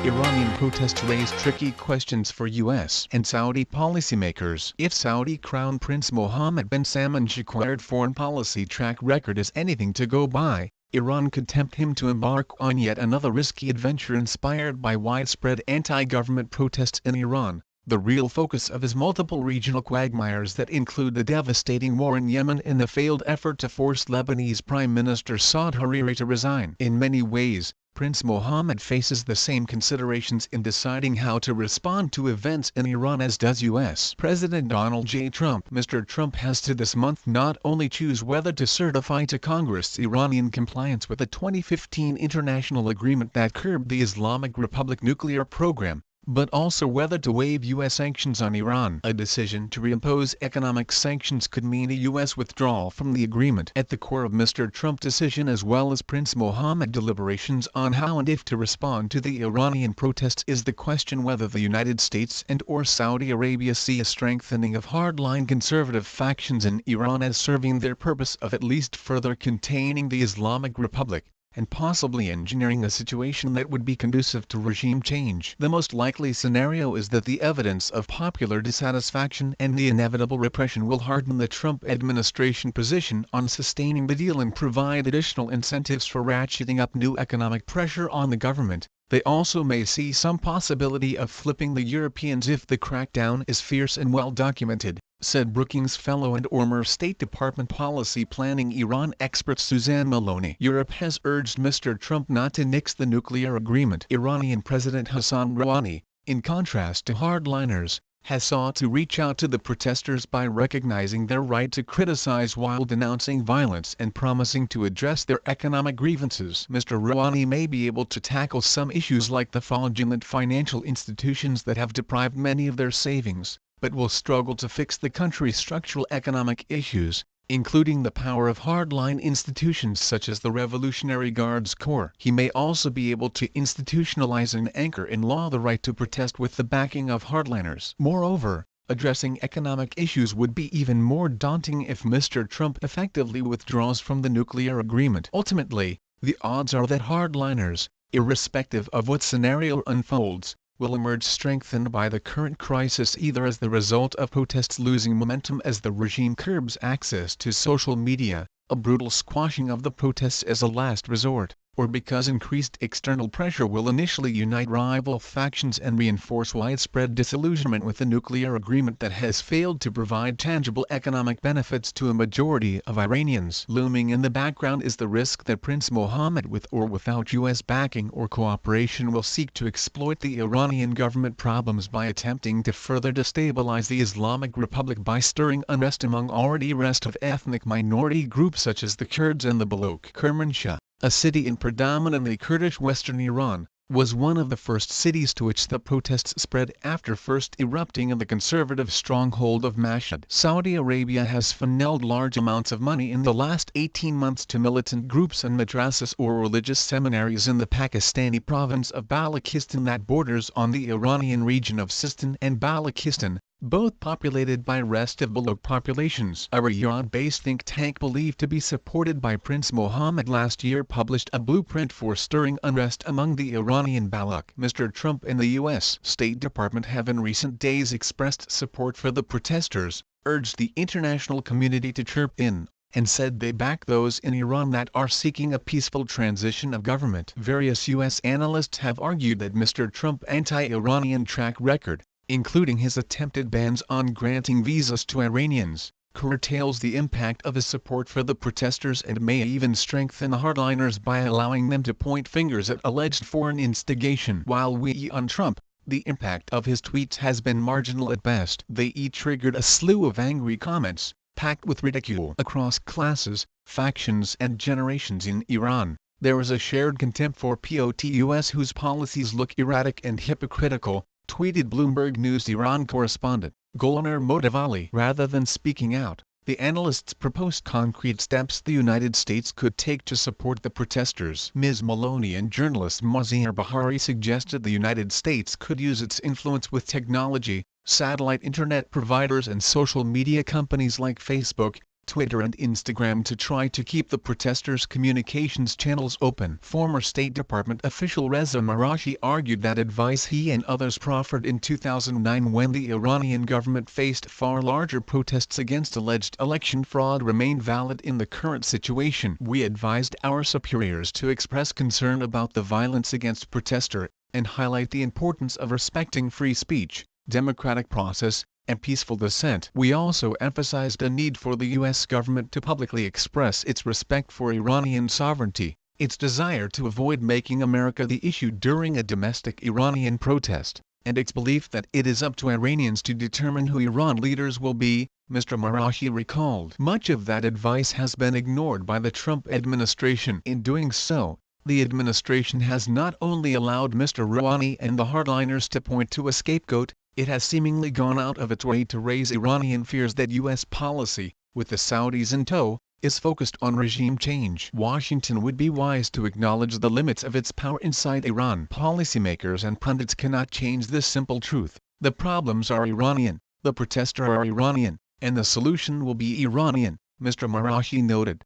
Iranian protests raise tricky questions for U.S. and Saudi policymakers. If Saudi Crown Prince Mohammed bin Salman's acquired foreign policy track record is anything to go by, Iran could tempt him to embark on yet another risky adventure inspired by widespread anti-government protests in Iran, the real focus of his multiple regional quagmires that include the devastating war in Yemen and the failed effort to force Lebanese Prime Minister Saad Hariri to resign. In many ways, Prince Mohammed faces the same considerations in deciding how to respond to events in Iran as does U.S. President Donald J. Trump. Mr. Trump has to this month not only choose whether to certify to Congress Iranian compliance with the 2015 international agreement that curbed the Islamic Republic nuclear program, but also whether to waive U.S. sanctions on Iran. A decision to reimpose economic sanctions could mean a U.S. withdrawal from the agreement. At the core of Mr. Trump's decision as well as Prince Mohammed deliberations on how and if to respond to the Iranian protests is the question whether the United States and/or Saudi Arabia see a strengthening of hardline conservative factions in Iran as serving their purpose of at least further containing the Islamic Republic, and possibly engineering a situation that would be conducive to regime change. The most likely scenario is that the evidence of popular dissatisfaction and the inevitable repression will harden the Trump administration position on sustaining the deal and provide additional incentives for ratcheting up new economic pressure on the government. They also may see some possibility of flipping the Europeans if the crackdown is fierce and well documented, said Brookings Fellow and former State Department policy planning Iran expert Suzanne Maloney. Europe has urged Mr. Trump not to nix the nuclear agreement. Iranian President Hassan Rouhani, in contrast to hardliners, has sought to reach out to the protesters by recognizing their right to criticize while denouncing violence and promising to address their economic grievances. Mr. Rouhani may be able to tackle some issues like the fraudulent financial institutions that have deprived many of their savings, but will struggle to fix the country's structural economic issues, including the power of hardline institutions such as the Revolutionary Guards Corps. He may also be able to institutionalize and anchor in law the right to protest with the backing of hardliners. Moreover, addressing economic issues would be even more daunting if Mr. Trump effectively withdraws from the nuclear agreement. Ultimately, the odds are that hardliners, irrespective of what scenario unfolds, will emerge strengthened by the current crisis either as the result of protests losing momentum as the regime curbs access to social media, a brutal squashing of the protests as a last resort, or because increased external pressure will initially unite rival factions and reinforce widespread disillusionment with the nuclear agreement that has failed to provide tangible economic benefits to a majority of Iranians. Looming in the background is the risk that Prince Mohammed, with or without U.S. backing or cooperation, will seek to exploit the Iranian government problems by attempting to further destabilize the Islamic Republic by stirring unrest among already restive ethnic minority groups such as the Kurds and the Baloch. Kermanshah, a city in predominantly Kurdish western Iran, was one of the first cities to which the protests spread after first erupting in the conservative stronghold of Mashhad. Saudi Arabia has funneled large amounts of money in the last 18 months to militant groups and madrasas or religious seminaries in the Pakistani province of Balochistan that borders on the Iranian region of Sistan and Balochistan, both populated by restive Baloch populations. A Riyadh-based think tank believed to be supported by Prince Mohammed last year published a blueprint for stirring unrest among the Iranian Baloch. Mr. Trump and the U.S. State Department have in recent days expressed support for the protesters, urged the international community to chirp in, and said they back those in Iran that are seeking a peaceful transition of government. Various U.S. analysts have argued that Mr. Trump's anti-Iranian track record, including his attempted bans on granting visas to Iranians, curtails the impact of his support for the protesters and may even strengthen the hardliners by allowing them to point fingers at alleged foreign instigation. While weighing on Trump, the impact of his tweets has been marginal at best. They each triggered a slew of angry comments, packed with ridicule. Across classes, factions and generations in Iran, there is a shared contempt for POTUS whose policies look erratic and hypocritical, tweeted Bloomberg News Iran correspondent Golnar Motivali. Rather than speaking out, the analysts proposed concrete steps the United States could take to support the protesters. Ms. Maloney and journalist Mazhar Bahari suggested the United States could use its influence with technology, satellite internet providers and social media companies like Facebook, Twitter and Instagram to try to keep the protesters' communications channels open. Former State Department official Reza Marashi argued that advice he and others proffered in 2009 when the Iranian government faced far larger protests against alleged election fraud remained valid in the current situation. We advised our superiors to express concern about the violence against protesters and highlight the importance of respecting free speech, democratic process, and peaceful dissent. We also emphasized a need for the U.S. government to publicly express its respect for Iranian sovereignty, its desire to avoid making America the issue during a domestic Iranian protest, and its belief that it is up to Iranians to determine who Iran leaders will be, Mr. Marashi recalled. Much of that advice has been ignored by the Trump administration. In doing so, the administration has not only allowed Mr. Rouhani and the hardliners to point to a scapegoat, it has seemingly gone out of its way to raise Iranian fears that U.S. policy, with the Saudis in tow, is focused on regime change. Washington would be wise to acknowledge the limits of its power inside Iran. Policymakers and pundits cannot change this simple truth: the problems are Iranian, the protesters are Iranian, and the solution will be Iranian, Mr. Marashi noted.